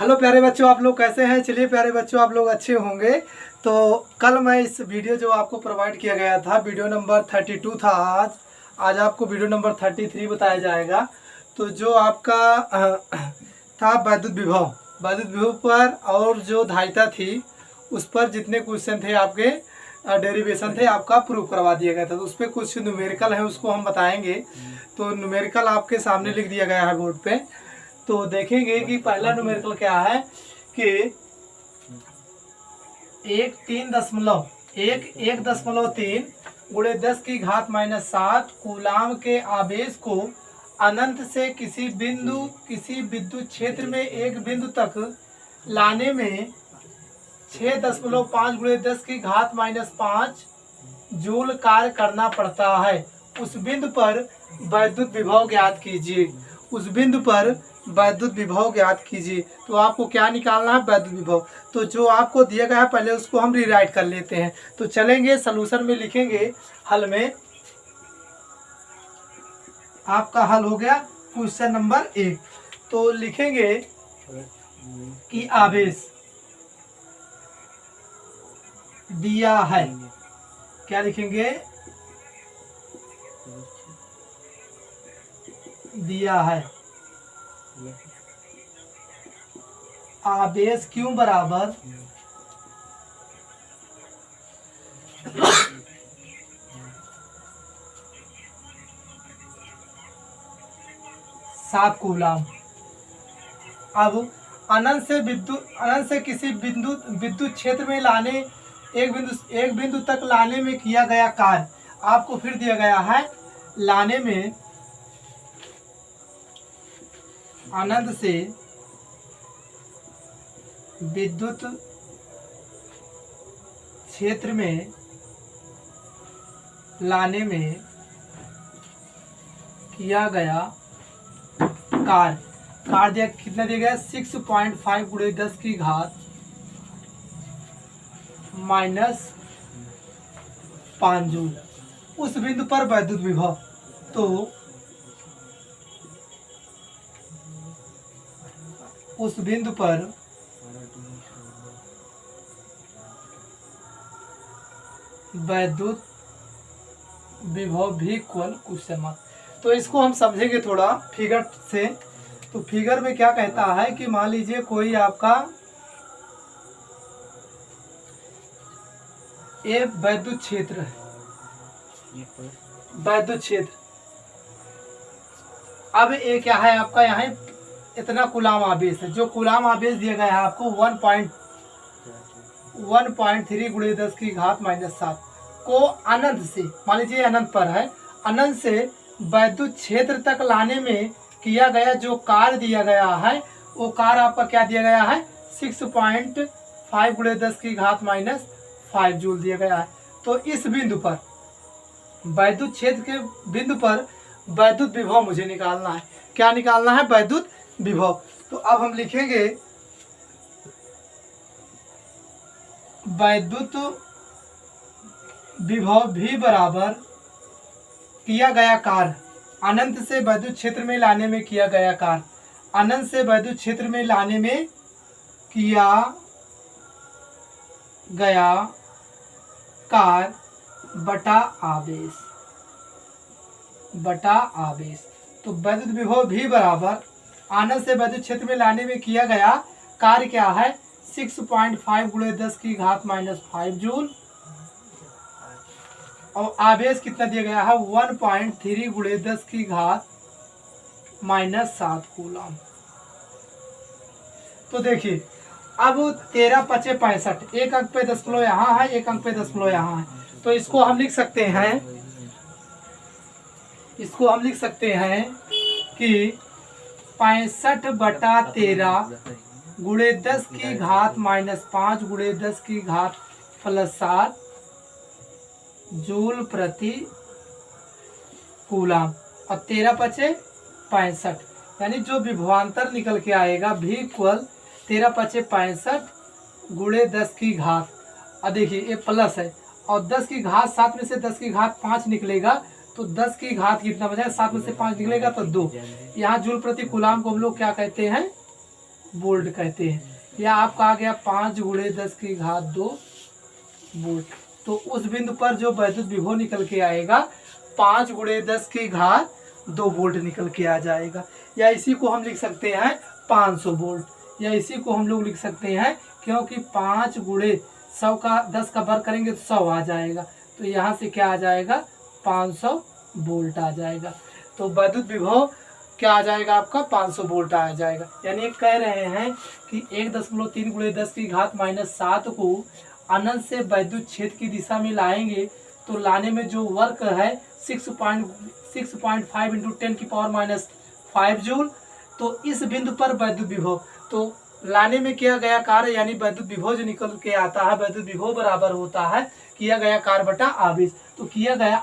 Hello प्यारे बच्चों, आप लोग कैसे हैं। चलिए प्यारे बच्चों, आप लोग अच्छे होंगे। तो कल मैं इस वीडियो जो आपको प्रोवाइड किया गया था, वीडियो नंबर 32 था। आज आपको वीडियो नंबर 33 बताया जाएगा। तो जो आपका था वैद्युत विभव पर और जो धारिता थी उस पर जितने क्वेश्चन थे आपके डेरिवेशन थे आपका प्रूव करवा दिया गया था। तो उस पर कुछ न्यूमेरिकल है, उसको हम बताएंगे। तो न्यूमेरिकल आपके सामने लिख दिया गया है बोर्ड पे। तो देखेंगे कि पहला न्यूमेरिकल क्या है कि 1.3 गुणे 10⁻⁷ कूलाम के आवेश को अनंत से किसी विद्युत क्षेत्र में एक बिंदु तक लाने में 6.5 गुणे 10⁻⁵ जूल कार्य करना पड़ता है। उस बिंदु पर वैद्युत विभव ज्ञात कीजिए। उस बिंदु पर वैद्युत विभव ज्ञात कीजिए। तो आपको क्या निकालना है, वैद्युत विभव। तो जो आपको दिया गया है पहले उसको हम रीराइट कर लेते हैं। तो चलेंगे सलूशन में, लिखेंगे हल में। आपका हल हो गया क्वेश्चन नंबर 1। तो लिखेंगे कि आवेश दिया है। क्या लिखेंगे, दिया है आवेश क्यों बराबर 7 कूलाम। अब अनंत से किसी विद्युत क्षेत्र में लाने एक बिंदु तक लाने में किया गया कार्य आपको फिर दिया गया है। लाने में अनंत से विद्युत क्षेत्र में लाने में किया गया कार्य दिया कितना दिया गया, 6.5 गुणे 10⁻⁵ जूल। उस बिंदु पर वैद्युत विभव, तो उस बिंदु पर वैद्युत विभव भी इक्वल क्वेश्चन मार्क। तो इसको हम समझेंगे थोड़ा फिगर से। तो फिगर में क्या कहता है कि मान लीजिए कोई आपका ये वैद्युत क्षेत्र है, वैद्युत क्षेत्र। अब ये क्या है आपका, यहाँ इतना कूलाम आवेश है। जो कूलाम आवेश दिया गया है आपको 1.3 गुणे 10⁻⁷ को अनंत से, मान लीजिए अनंत पर है, अनंत से वैद्युत क्षेत्र तक लाने में किया गया जो कार्य दिया गया है, वो कार्य आपका क्या दिया गया है, 6.5 गुणे 10⁻⁵ जूल दिया गया है। तो इस बिंदु पर वैद्युत क्षेत्र के बिंदु पर वैद्युत विभव मुझे निकालना है। क्या निकालना है, वैद्युत विभव। तो अब हम लिखेंगे वैद्युत विभव भी बराबर किया गया कार्य अनंत से वैद्युत क्षेत्र में लाने में किया गया कार्य, अनंत से वैद्युत क्षेत्र में लाने में किया गया कार्य बटा आवेश। तो वैद्युत विभव भी बराबर अनंत से वैद्युत क्षेत्र में लाने में किया गया कार्य क्या है, 6.5 गुणे 10⁻⁵ जूल। और आवेश कितना दिया गया है, 1.3 गुणे 10⁻⁷ कूलाम। तो देखिए अब 13 × 5 = 65। एक अंक पे दशमलव यहाँ है, एक अंक पे दशमलव यहाँ है। तो इसको हम लिख सकते हैं, कि 65/13 गुणे 10⁻⁵ गुणे 10⁻⁷ जूल प्रति कूलाम। और 13 × 5 = 65, यानी जो विभवांतर निकल के आएगा भी इक्वल 13 × 5 = 65 गुणे 10⁻। और देखिए ये प्लस है और 10⁻7 में से 10⁻5 निकलेगा तो 10⁻ कितना बचा, 7 में से 5 निकलेगा तो 2। यहाँ जूल प्रति कूलाम को हम लोग क्या कहते हैं, वोल्ट कहते हैं। या आपका आ गया 5 × 10⁻² वोल्ट। तो उस बिंदु पर जो वैद्युत विभव निकल के आएगा 5 × 10⁻² वोल्ट निकल के आ जाएगा। या इसी को हम लिख सकते हैं 500 वोल्ट, या इसी को हम लोग लिख सकते हैं, क्योंकि 5 × 100 का 10 का वर्ग करेंगे तो 100 आ जाएगा। तो यहाँ से क्या आ जाएगा 500 वोल्ट आ जाएगा। तो वैद्युत विभव क्या आ जाएगा आपका 500 वोल्ट आ जाएगा। यानी कह रहे हैं कि 1.3 × 10⁻⁷ को अनंत से वैद्युत क्षेत्र की दिशा में लाएंगे तो लाने में जो वर्क है 6.5 × 10⁻⁵ जूल। तो इस बिंदु पर वैद्युत विभव, तो लाने में किया गया कार्य यानी वैद्युत विभव जो निकल के आता है, वैद्युत विभव बराबर होता है किया गया कार्य बटा आवेश। तो किया गया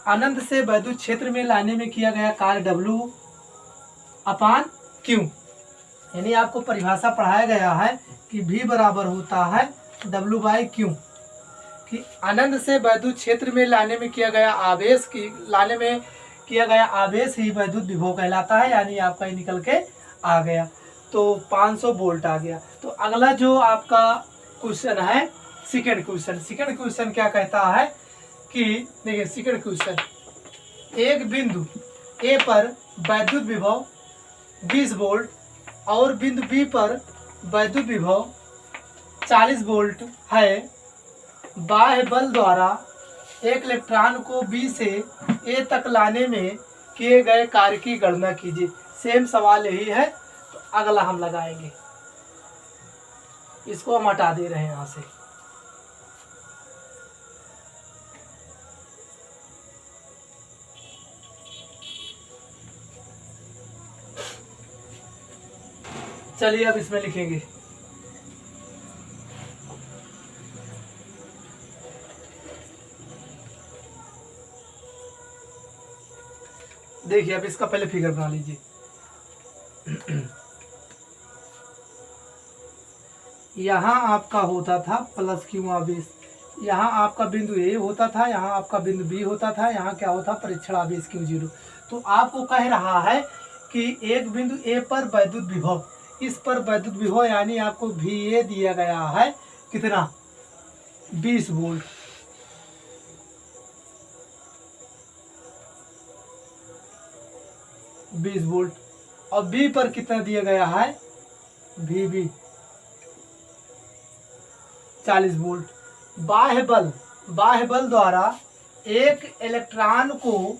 अनंत से वैद्युत क्षेत्र में लाने में किया गया कार्य W/Q। यानी आपको परिभाषा पढ़ाया गया है कि V बराबर होता है W/Q, कि अनंत से वैद्युत क्षेत्र में लाने में किया गया आवेश ही वैद्युत विभव कहलाता है। यानी आपका ये निकल के आ गया। तो 500 वोल्ट आ गया। तो अगला जो आपका क्वेश्चन है सेकंड क्वेश्चन क्या कहता है कि देखिए सेकंड क्वेश्चन, एक बिंदु ए पर वैद्युत विभव 20 वोल्ट और बिंदु बी पर वैद्युत विभव 40 वोल्ट है। बाह्य बल द्वारा एक इलेक्ट्रॉन को बी से ए तक लाने में किए गए कार्य की गणना कीजिए। सेम सवाल यही है। तो अगला हम लगाएंगे, इसको हम हटा दे रहे हैं यहाँ से। चलिए अब इसमें लिखेंगे देखिए अब इसका पहले फिगर बना लीजिए। यहाँ आपका होता था +Q आवेश, यहाँ आपका बिंदु ए होता था, यहाँ आपका बिंदु बी होता था, यहाँ क्या होता परीक्षण आवेश Q0। तो आपको कह रहा है कि एक बिंदु ए पर वैद्युत विभव, इस पर वैद्युत विभव यानी आपको VA दिया गया है कितना 20 वोल्ट। और बी पर कितना दिया गया है VB 40 वोल्ट। बाह्य बल द्वारा एक इलेक्ट्रॉन को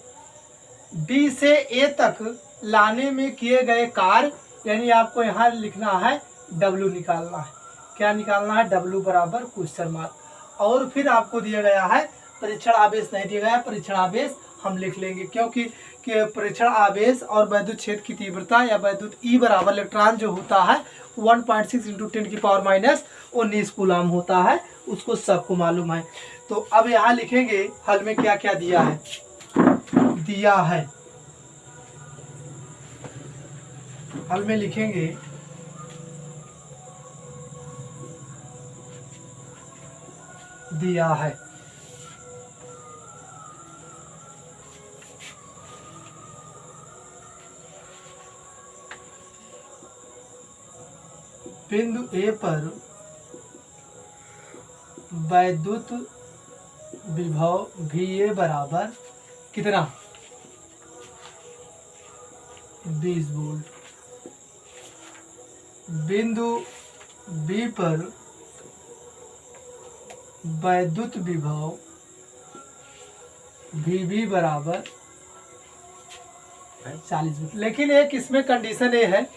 बी से ए तक लाने में किए गए कार्य, यानी आपको यहाँ लिखना है W निकालना है। क्या निकालना है W बराबर क्वेश्चन मार्क। और फिर आपको दिया गया है परीक्षण आवेश नहीं दिया गया है, परीक्षण आवेश हम लिख लेंगे क्योंकि परीक्षण आवेश और वैद्युत क्षेत्र की तीव्रता या वैद्युत E बराबर इलेक्ट्रॉन जो होता है 1.6 × 10⁻⁹ कूलम होता है, उसको सबको मालूम है। तो अब यहाँ लिखेंगे हल में क्या क्या दिया है हल में लिखेंगे दिया है बिंदु ए पर वैद्युत विभव VA बराबर कितना 20 वोल्ट। बिंदु बी पर वैद्युत विभव VB बराबर 40 वोल्ट। लेकिन एक इसमें कंडीशन ये है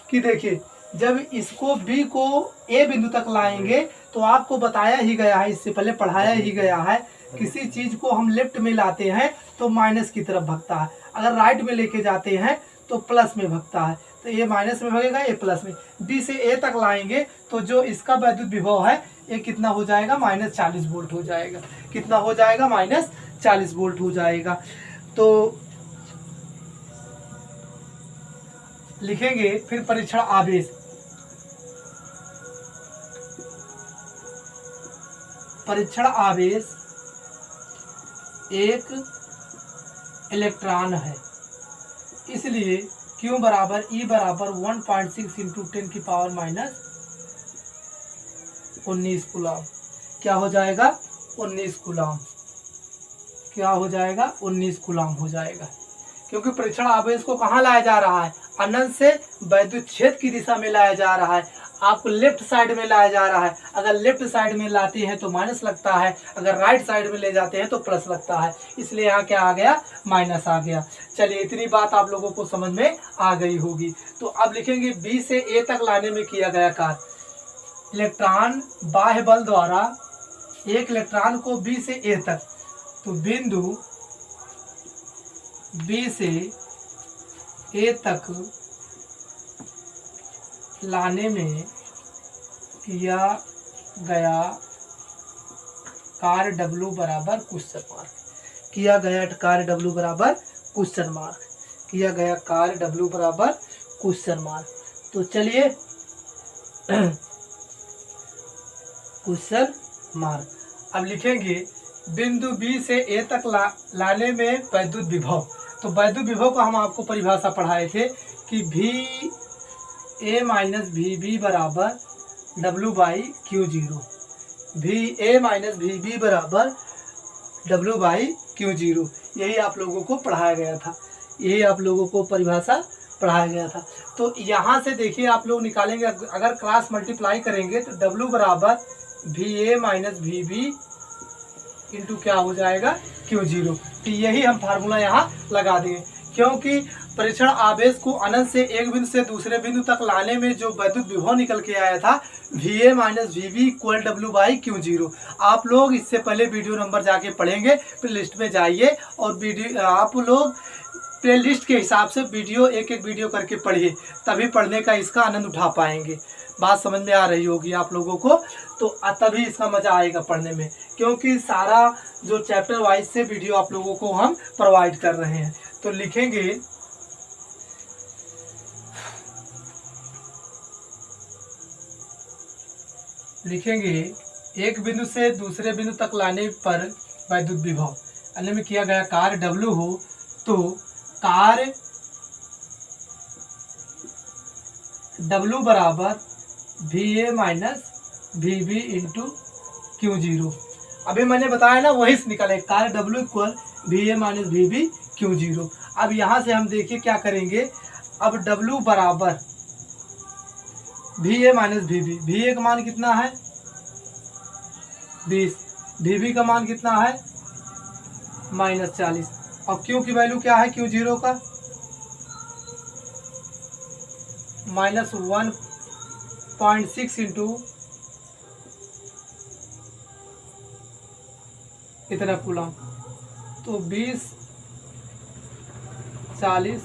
कि देखिए जब इसको बी को ए बिंदु तक लाएंगे तो आपको बताया ही गया है, इससे पहले पढ़ाया ही गया है, किसी चीज को हम लेफ्ट में लाते हैं तो माइनस की तरफ भगता है, अगर राइट में लेके जाते हैं तो प्लस में भगता है। तो ये माइनस में भगेगा, ये प्लस में। बी से ए तक लाएंगे तो जो इसका वैद्युत विभव है ये कितना हो जाएगा -40 वोल्ट हो जाएगा। कितना हो जाएगा -40 वोल्ट हो जाएगा। तो लिखेंगे फिर परीक्षण आवेश। परीक्षण आवेश एक इलेक्ट्रॉन है, इसलिए Q Q बराबर E बराबर 1.6 इंटू 10 की पावर माइनस 19 कूलम। क्या हो जाएगा? 19 कूलम। क्या हो जाएगा? 19 कूलम हो जाएगा, क्योंकि परीक्षण आवेश को कहाँ लाया जा रहा है? अनंत से वैद्युत क्षेत्र की दिशा में लाया जा रहा है। आपको लेफ्ट साइड में लाया जा रहा है। अगर लेफ्ट साइड में लाते हैं तो माइनस लगता है, अगर राइट साइड में ले जाते हैं तो प्लस लगता है, इसलिए यहाँ क्या आ गया? माइनस आ गया। चलिए, इतनी बात आप लोगों को समझ में आ गई होगी। तो अब लिखेंगे बी से ए तक लाने में किया गया कार्य। इलेक्ट्रॉन बाह्य बल द्वारा एक इलेक्ट्रॉन को बी से ए तक, तो बिंदु बी से ए तक लाने में किया गया कार्य W बराबर क्वेश्चन मार्क। किया गया कार्य W बराबर क्वेश्चन मार्क। किया गया कार्य W बराबर क्वेश्चन मार्क। तो चलिए क्वेश्चन मार्क। अब लिखेंगे बिंदु बी से ए तक लाने में वैद्युत विभव। तो वैद्युत विभव को हम आपको परिभाषा पढ़ाए थे कि भी ए माइनस वी बी बराबर W बाई क्यू जीरो। भी ए माइनस वी बी बराबर W बाई क्यू जीरो। यही आप लोगों को पढ़ाया गया था, यही आप लोगों को परिभाषा पढ़ाया गया था। तो यहाँ से देखिए आप लोग निकालेंगे, अगर क्रॉस मल्टीप्लाई करेंगे तो W बराबर भी ए माइनस वी बी इंटू क्या हो जाएगा? Q zero. तो यही हम फार्मूला यहाँ लगा देंगे, क्योंकि परीक्षण आवेश को अनंत से एक बिंदु से दूसरे बिंदु तक लाने में जो वैद्युत विभव निकल के आया था V A minus V B equal W by Q zero. आप लोग इससे पहले वीडियो नंबर जाके पढ़ेंगे, फिर लिस्ट में जाइए और वीडियो आप लोग प्ले लिस्ट के हिसाब से वीडियो एक एक वीडियो करके पढ़िए, तभी पढ़ने का इसका आनंद उठा पाएंगे। बात समझ में आ रही होगी आप लोगों को, तो तभी इसका मज़ा आएगा पढ़ने में, क्योंकि सारा जो चैप्टर वाइज से वीडियो आप लोगों को हम प्रोवाइड कर रहे हैं। तो लिखेंगे एक बिंदु से दूसरे बिंदु तक लाने पर वैद्युत विभव अन्य में किया गया कार्य W हो, तो कार्य W बराबर भी ए माइनस भी बी इंटू क्यू जीरो। अभी मैंने बताया ना, वही से निकले कार्य W इक्वल भी ए माइनस भी बी क्यू जीरो। अब यहाँ से हम देखिए क्या करेंगे। अब W बराबर भी ए माइनस भी बी, भी ए का मान कितना है? 20, भी बी का मान कितना है? -40। और क्यू की वैल्यू क्या है? क्यू जीरो का -1.6 इंटू इतना कूलम, तो 20 40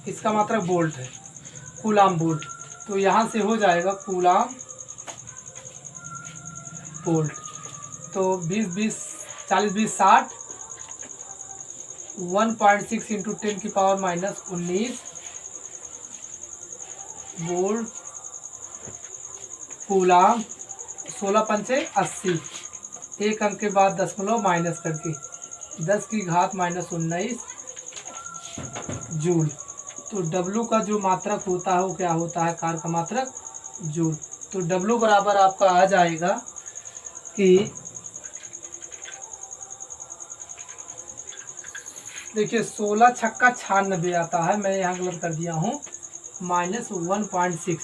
इसका मतलब वोल्ट है, कूलम वोल्ट। तो यहाँ से हो जाएगा कूलम वोल्ट। तो 20 20 40 20 60 1.6 इंटू 10 की पावर माइनस 19 वोल्ट कूलम। 16 पंचे 80, एक अंक के बाद दशमलव माइनस करके 10 की घात -19 जूल। तो W का जो मात्रक होता है वो क्या होता है? कार्य का मात्रक जूल। तो W बराबर आपका आ जाएगा कि देखिए 16 छक्का 96 आता है, मैं यहाँ गलत कर दिया हूँ, -1.6,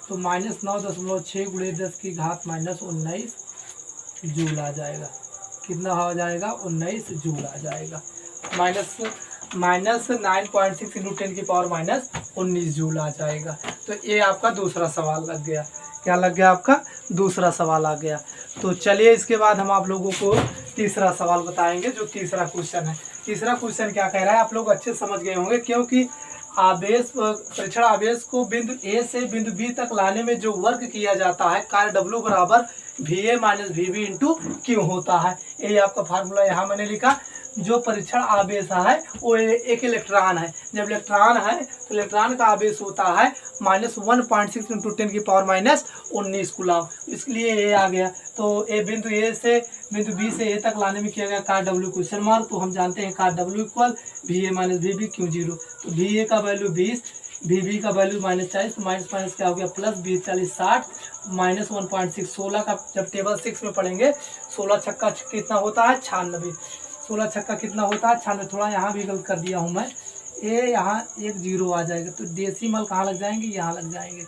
तो -9.6 गुणे 10 की घात -19 जूल आ जाएगा। कितना हो जाएगा? 19 जूल आ जाएगा। -9.6 इंटू 10 की पावर -19 जूल आ जाएगा। तो ये आपका दूसरा सवाल लग गया। क्या लग गया? आपका दूसरा सवाल आ गया। तो चलिए इसके बाद हम आप लोगों को तीसरा सवाल बताएंगे, जो तीसरा क्वेश्चन है। तीसरा क्वेश्चन क्या कह रहा है आप लोग अच्छे समझ गए होंगे, क्योंकि आवेश परीक्षण आवेश को बिंदु ए से बिंदु बी तक लाने में जो वर्क किया जाता है कार्य W बराबर भी ए माइनस भी बी इंटू क्यू होता है। यही आपका फार्मूला यहाँ मैंने लिखा। जो परीक्षण आवेश है वो एक इलेक्ट्रॉन है। जब इलेक्ट्रॉन है तो इलेक्ट्रॉन का आवेश होता है -1.6 × 10⁻⁻19 कूलम, इसलिए ये आ गया। तो ए बिंदु ए से बिंदु बी से ए तक लाने में किया गया कार्य W क्वेश्चन मार्क। तो हम जानते हैं कार्य W equal VA - VB Q0। तो VA का वैल्यू 20, VB का वैल्यू -40, तो माइनस माइनस क्या हो गया प्लस, 20 40 60 -1.6 16 का जब टेबल 6 में पढ़ेंगे 16 छक्का कितना होता है 96, 16 छक्का कितना होता है 96। थोड़ा यहाँ भी गलत कर दिया हूँ मैं, ये यहाँ एक 0 आ जाएगा तो डेसिमल कहाँ लग जाएंगे, यहाँ लग जाएंगे।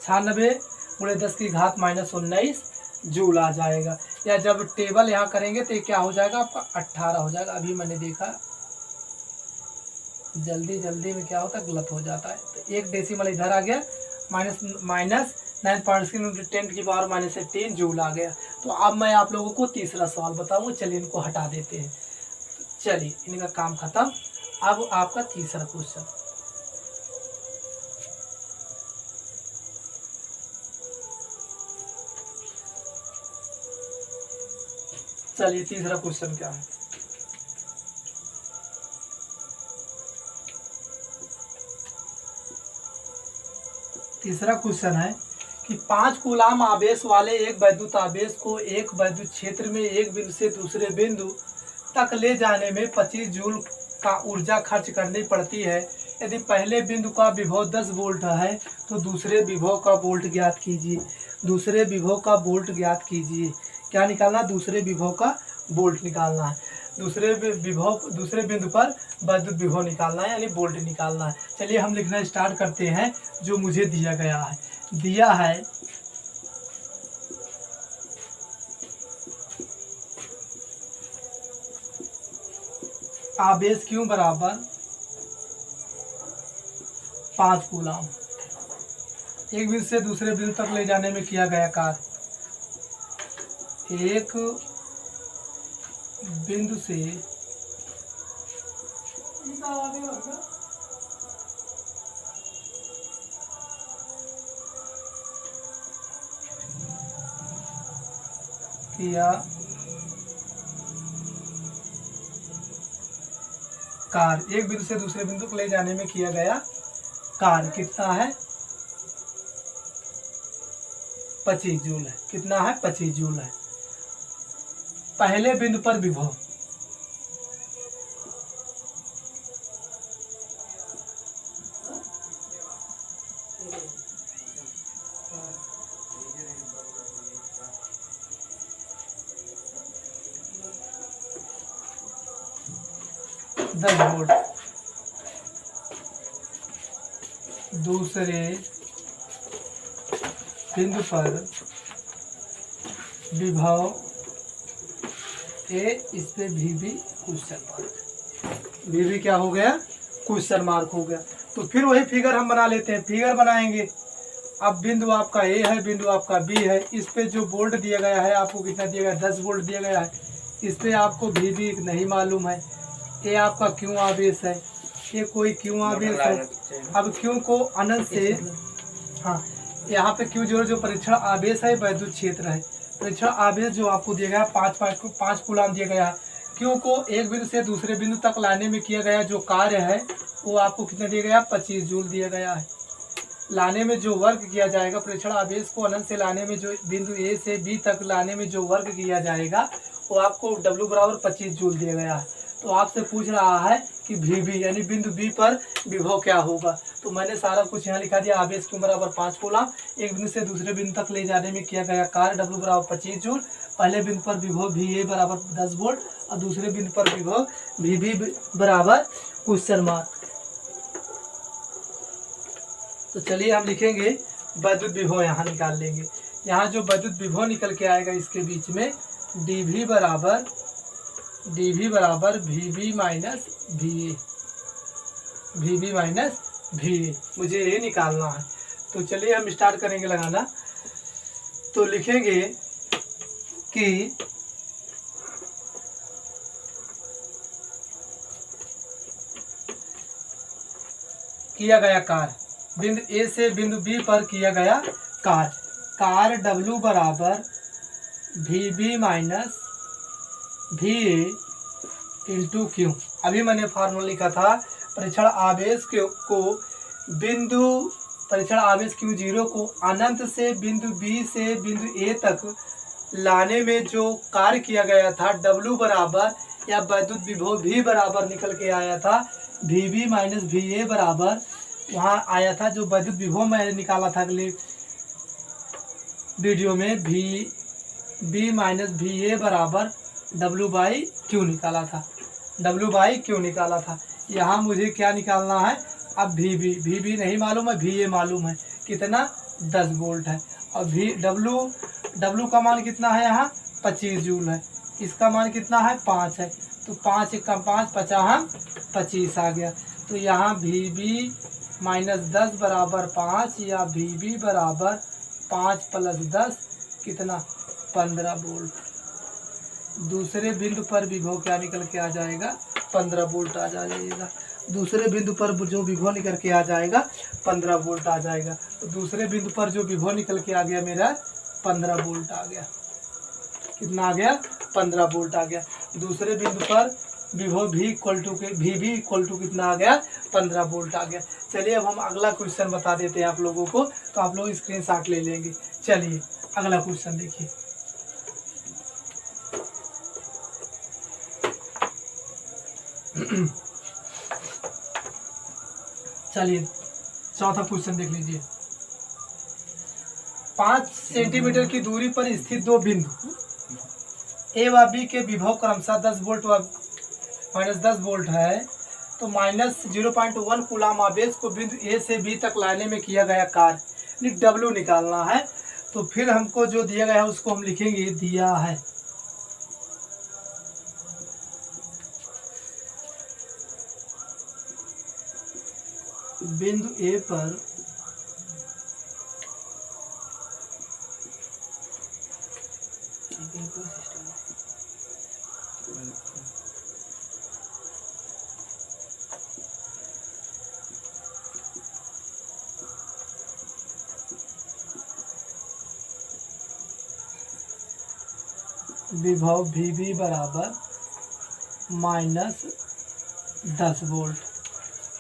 96 × 10⁻⁻19 जूल आ जाएगा। या जब टेबल यहाँ करेंगे तो क्या हो जाएगा आपका 18 हो जाएगा। अभी मैंने देखा जल्दी जल्दी में क्या होता है गलत हो जाता है, तो एक डेसिमल इधर आ गया, -9.10⁻⁻18 जूल आ गया। तो अब मैं आप लोगों को तीसरा सवाल बताऊंगा। चलिए इनको हटा देते हैं, चलिए इनका काम खत्म। अब आपका तीसरा क्वेश्चन, चलिए तीसरा क्वेश्चन क्या है। तीसरा क्वेश्चन है कि 5 कूलाम आवेश वाले एक वैद्युत आवेश को एक वैद्युत क्षेत्र में एक बिंदु से दूसरे बिंदु तक ले जाने में 25 जूल का ऊर्जा खर्च करनी पड़ती है। यदि पहले बिंदु का विभव 10 वोल्ट है तो दूसरे विभव का वोल्ट ज्ञात कीजिए। दूसरे विभव का वोल्ट ज्ञात कीजिए। क्या निकालना, दूसरे विभव का वोल्ट निकालना है। दूसरे बिंदु पर वैद्युत विभव निकालना है, यानी वोल्ट निकालना है। चलिए हम लिखना स्टार्ट करते हैं। जो मुझे दिया गया है, दिया है आवेश Q बराबर 5 कूलाम, एक बिंदु से दूसरे बिंदु तक ले जाने में किया गया कार्य, एक बिंदु से किया कार्य, एक बिंदु से दूसरे बिंदु को ले जाने में किया गया कार्य कितना है 25 जूल है। कितना है 25 जूल है। पहले बिंदु पर विभव, वोल्ट, दूसरे बिंदु पर विभव ए, इस पे VB क्वेश्चन मार्क। VB क्या हो गया, क्वेश्चन मार्क हो गया। तो फिर वही फिगर हम बना लेते हैं। फिगर बनाएंगे। अब बिंदु आपका ए है, बिंदु आपका बी है। इस पे जो वोल्ट दिया गया है आपको कितना दिया गया, 10 वोल्ट दिया गया है। इस पे आपको VB नहीं मालूम है। ये आपका क्यों आवेश है, ये कोई क्यों आवेश है। अब क्यों को अनंत से, हाँ यहाँ पे क्यों जो परीक्षण आवेश है वैद्युत क्षेत्र है। परीक्षण आवेश जो आपको दिया गया 5 कूलाम दिया गया है। क्यों को एक बिंदु से दूसरे बिंदु तक लाने में किया गया जो कार्य है वो आपको कितना दिया गया 25 जूल दिया गया है। लाने में जो वर्क किया जाएगा, परीक्षण आवेश को अनंत से लाने में जो बिंदु ए से बी तक लाने में जो वर्क किया जाएगा वो आपको W बराबर 25 जूल दिया गया है। तो आपसे पूछ रहा है कि VB यानी बिंदु बी पर विभव क्या होगा। तो मैंने सारा कुछ यहाँ लिखा दिया। आवेश Q बराबर 5 कूलाम, एक बिंदु से दूसरे बिंदु तक ले जाने में किया गया कार्य W बराबर 25 जूल। पहले बिंदु पर विभव VA बराबर 10 वोल्ट और दूसरे बिंदु पर विभव VB बराबर क्वेश्चन मार्क। तो चलिए हम लिखेंगे वैद्युत विभव, यहाँ निकाल लेंगे। यहाँ जो वैद्युत विभव निकल के आएगा इसके बीच में dV बराबर VB माइनस VA, मुझे ये निकालना है। तो चलिए हम स्टार्ट करेंगे लगाना। तो लिखेंगे कि किया गया कार्य, बिंदु ए से बिंदु बी पर किया गया कार्य W बराबर VB minus V A into Q. अभी मैंने फार्मूला लिखा था परीक्षण आवेश को बिंदु परीक्षण आवेश Q0 को अनंत से बिंदु B से बिंदु A तक लाने में जो कार्य किया गया था W बराबर या वैद्युत विभव V बराबर निकल के आया था VB माइनस VA बराबर, वहाँ आया था जो वैद्युत विभव मैंने निकाला था अगले वीडियो में VB माइनस VA बराबर W/Q निकाला था, W/Q निकाला था। यहाँ मुझे क्या निकालना है अब VB नहीं मालूम है, VA मालूम है, कितना 10 वोल्ट है, और W का मान कितना है यहाँ 25 जूल है, इसका मान कितना है 5 है, तो 5 × 5 = 25 आ गया। तो यहाँ VB माइनस 10 बराबर 5 या VB बराबर 5 + 10 कितना 15 वोल्ट। दूसरे बिंदु पर विभव क्या निकल के आ जाएगा 15 वोल्ट आ जाएगा। दूसरे बिंदु पर जो विभव निकल के आ जाएगा 15 वोल्ट आ जाएगा। तो दूसरे बिंदु पर जो विभव निकल के आ गया मेरा 15 वोल्ट आ गया। कितना आ गया 15 वोल्ट आ गया। दूसरे बिंदु पर विभव VB इक्वल टू कितना आ गया 15 वोल्ट आ गया। चलिए अब हम अगला क्वेश्चन बता देते हैं आप लोगों को, तो आप लोग स्क्रीनशॉट ले लेंगे। चलिए अगला क्वेश्चन देखिए। चलिए चौथा क्वेश्चन देख लीजिए। 5 सेंटीमीटर की दूरी पर स्थित दो बिंदु ए व बी के विभव क्रमशः 10 वोल्ट व माइनस 10 वोल्ट है, तो माइनस 0.1 कूलाम आवेश को बिंदु ए से बी तक लाने में किया गया कार्य W निकालना है। तो फिर हमको जो दिया गया है उसको हम लिखेंगे दिया है बिंदु ए पर विभव VB बराबर माइनस 10 वोल्ट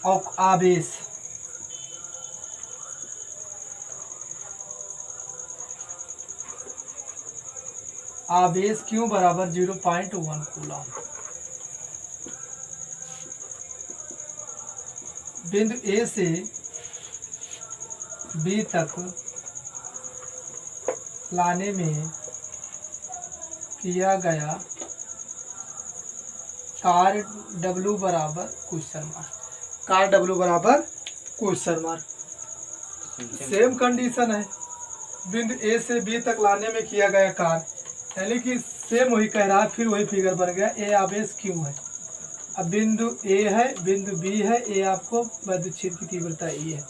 और आवेश Q बराबर 0.1 कूलम। बिंदु A से B तक लाने में किया गया कार्य W बराबर क्वेश्चन मार्क। कार्य W बराबर क्वेश्चन मार्क। सेम कंडीशन है, बिंदु A से B तक लाने में किया गया कार्य, यानी कि सेम वही कह रहा है, फिर वही फिगर बन गया। A आवेश Q है, अब बिंदु A है, बिंदु B है, A आपको वैद्युत क्षेत्र की तीव्रता E है।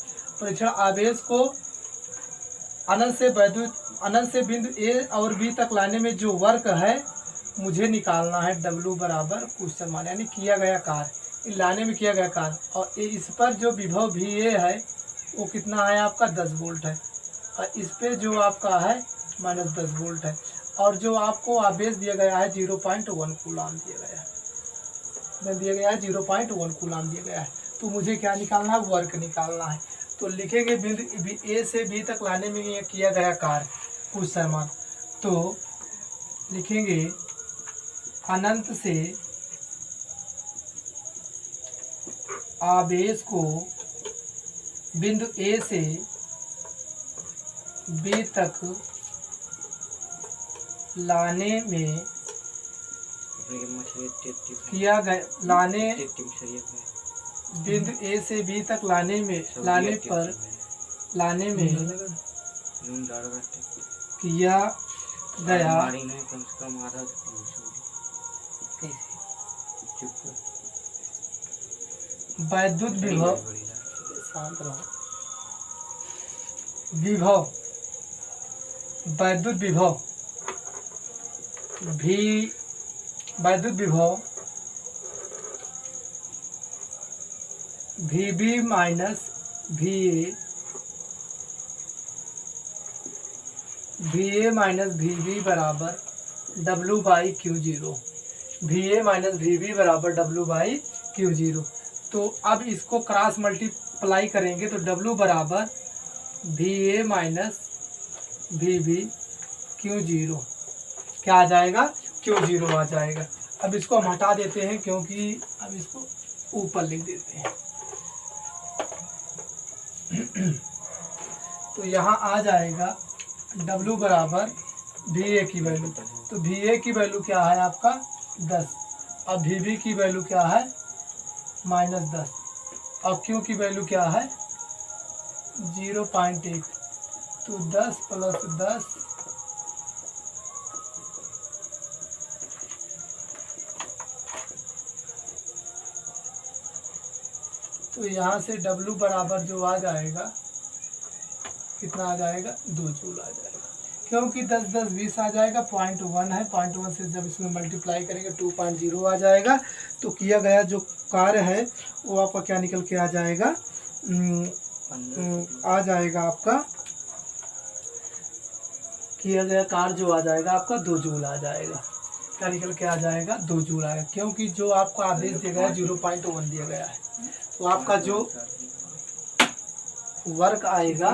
परीक्षण आवेश को अनंत से बिंदु A और B तक लाने में जो वर्क है मुझे निकालना है W बराबर क्वेश्चन मार्क, यानी किया गया कार्य, लाने में किया गया कार्य। और इस पर जो विभव VA है वो कितना है आपका 10 वोल्ट है, और इस पे जो आपका है माइनस 10 वोल्ट है, और जो आपको आवेश दिया गया है 0.1 कूलाम दिया गया है 0.1 कूलाम दिया गया है। तो मुझे क्या निकालना है वर्क निकालना है। तो लिखेंगे बिंदु A से B तक लाने में किया गया कार्य क्वेश्चन मार्क। तो लिखेंगे अनंत से आवेश को बिंदु A से B तक लाने में किया गया बिंदु A से B तक लाने में किया गया वैद्युत विभव वैद्युत विभव VB minus VA minus VB बराबर W/Q0। VA माइनस VB बराबर W/Q0। तो अब इसको क्रॉस मल्टीप्लाई करेंगे तो W बराबर VA माइनस VB Q0 क्या आ जाएगा, Q0 आ जाएगा। अब इसको हम हटा देते हैं क्योंकि अब इसको ऊपर लिख देते हैं। तो यहाँ आ जाएगा W बराबर VA की वैल्यू, तो VA की वैल्यू क्या है आपका 10, और VB की वैल्यू क्या है -10, और Q की वैल्यू क्या है 0.1। तो 10 + 10 तो यहाँ से W बराबर जो आ जाएगा कितना आ जाएगा 2 जूल आ जाएगा, क्योंकि 10 10 20 आ जाएगा, 0.1 है, 0.1 से जब इसमें मल्टीप्लाई करेंगे 2.0 आ जाएगा। तो किया गया जो कार्य है वो आपका क्या निकल के आ जाएगा, आ जाएगा आपका किया गया कार्य जो आ जाएगा आपका 2 जूल आ जाएगा। क्या निकल के आ जाएगा 2 जूल आएगा, क्योंकि जो आपका आदेश दिया गया है 0.1 दिया गया है। तो आपका जो वर्क आएगा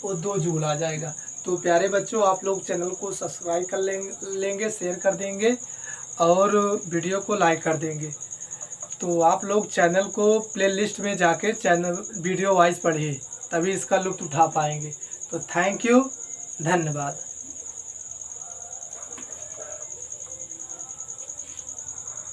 वो 2 जूल आ जाएगा। तो प्यारे बच्चों, आप लोग चैनल को सब्सक्राइब कर लेंगे, शेयर कर देंगे और वीडियो को लाइक कर देंगे। तो आप लोग चैनल को प्लेलिस्ट में जाकर चैनल वीडियो वाइज पढ़िए, तभी इसका लुत्फ़ उठा पाएंगे। तो थैंक यू, धन्यवाद।